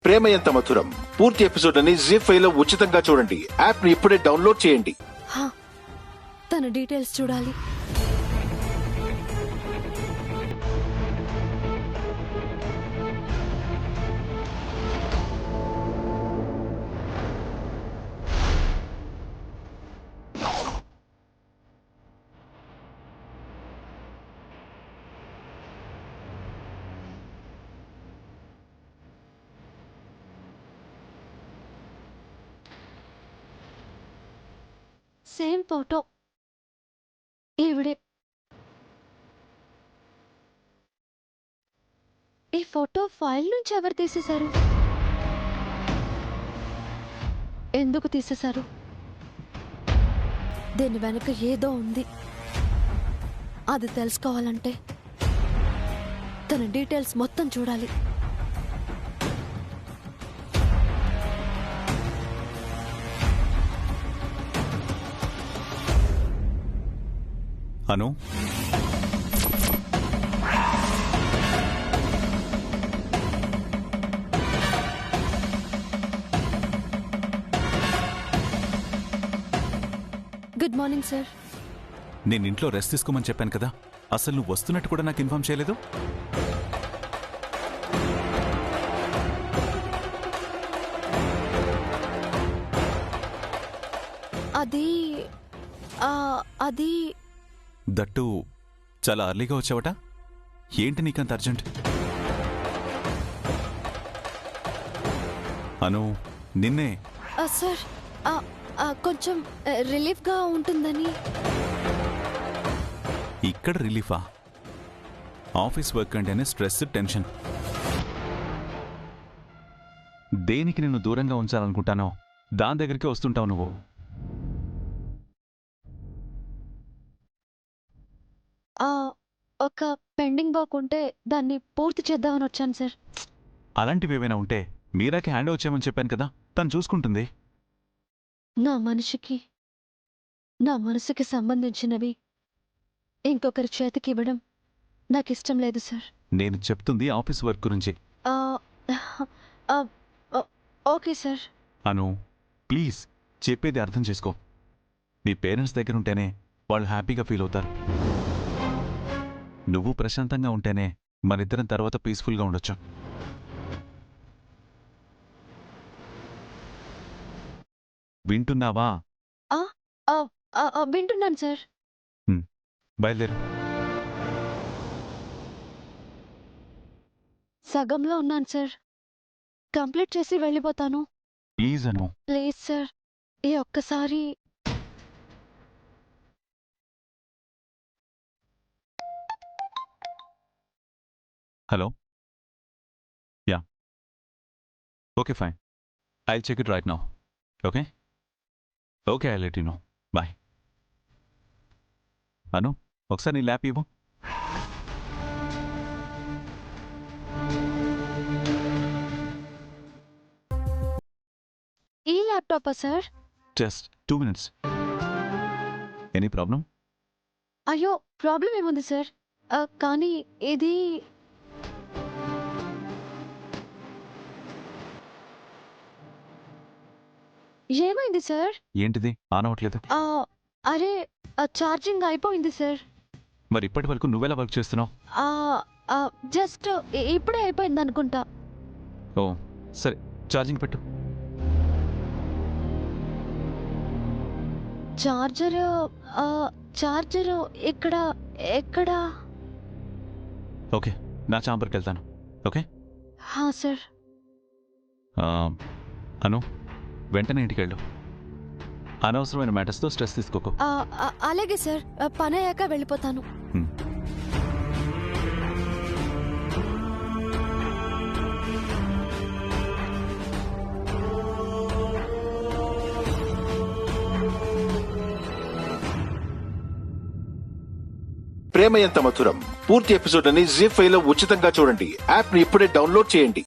ప్రేమ ఎంత మధురం పూర్తి ఎపిసోడ్ అని జీ5 లో ఉచితంగా చూడండి. యాప్ ని ఇప్పుడే డౌన్లోడ్ చేయండి. తన డీటెయిల్స్ చూడాలి. సేమ్ ఫోటో ఈవిడే. ఈ ఫోటో ఫైల్ నుంచి ఎవరు తీసేశారు? ఎందుకు తీసేశారు? దీని వెనుక ఏదో ఉంది. అది తెలుసుకోవాలంటే తన డీటెయిల్స్ మొత్తం చూడాలి. అను, గుడ్ మార్నింగ్ సార్. నేను ఇంట్లో రెస్ట్ తీసుకోమని చెప్పాను కదా, అసలు నువ్వు వస్తున్నట్టు కూడా నాకు ఇన్ఫార్మ్ చేయలేదు. అది అది దట్టు చాలా అర్లీగా వచ్చావట. ఏంటి నీకంత అర్జెంట్? అను, నిన్నే. సార్ కొంచెం రిలీఫ్గా ఉంటుందని. ఇక్కడ రిలీఫా? ఆఫీస్ వర్క్ అంటేనే స్ట్రెస్, టెన్షన్. దేనికి నిన్ను దూరంగా ఉంచాలనుకుంటానో దాని దగ్గరికి వస్తుంటావు నువ్వు. ఒక పెండింగ్ వర్క్ ఉంటే దాన్ని పూర్తి చేద్దామని వచ్చాను సార్. అలాంటివి ఏమైనా ఉంటే మీరాకి హ్యాండ్ ఓవర్ చేయమని చెప్పాను కదా, తను చూసుకుంటుంది. నా మనసుకి సంబంధించినవి ఇంకొకరి చేతికి ఇవ్వడం నాకు ఇష్టం లేదు సార్. నేను చెప్తుంది ఆఫీస్ వర్క్ గురించి. Okay sir. అను, ప్లీజ్ చెప్పేది అర్థం చేసుకో. మీ పేరెంట్స్ దగ్గర ఉంటేనే వాళ్ళు హ్యాపీగా ఫీల్ అవుతారు. నువ్వు ప్రశాంతంగా ఉంటేనే మనిద్దరం తర్వాత పీస్ఫుల్గా ఉండొచ్చు. వింటున్నావా? వింటున్నాను సార్. బయలుదేరు. సగంలో ఉన్నాను సార్. కంప్లీట్ చేసి వెళ్ళిపోతాను. Please Anu. ప్లీజ్ సార్, ఈ ఒక్కసారి. Hello, yeah, okay fine, I'll check it right now. Okay okay, I let you know. Bye. Anu, ఒకసారి నీ ల్యాప్ ఇవ్వు. ఈ ల్యాప్టాపా sir? Just 2 minutes. Any problem? అయ్యో, ప్రాబ్లం ఏముంది సార్? కానీ ఇది ఏమైంది సార్? ఏంటిది ఆన్ అవ్వట్లేదు? అరే, ఛార్జింగ్ అయిపోయింది సార్. మరి ఇప్పటి వరకు నువ్వెలా వర్క్ చేస్తున్నావు? జస్ట్ ఇప్పుడే అయిపోయింది అనుకుంటా. ఓ సరే, ఛార్జింగ్ పెట్టు. చార్జరు ఇక్కడ ఎక్కడ? ఓకే, నా ఛాంబర్కి వెళ్తాను. Okay sir. అను, వెంటనే ఇంటికి వెళ్ళు. అనవసరమైన మ్యాటర్స్తో స్ట్రెస్ తీసుకోకు. అలాగే సార్, పని అయ్యాక వెళ్ళిపోతాను. ప్రేమ ఎంత మధురం పూర్తి ఎపిసోడ్ అని జీ5 లో ఉచితంగా చూడండి. యాప్ ని ఇప్పుడే డౌన్లోడ్ చేయండి.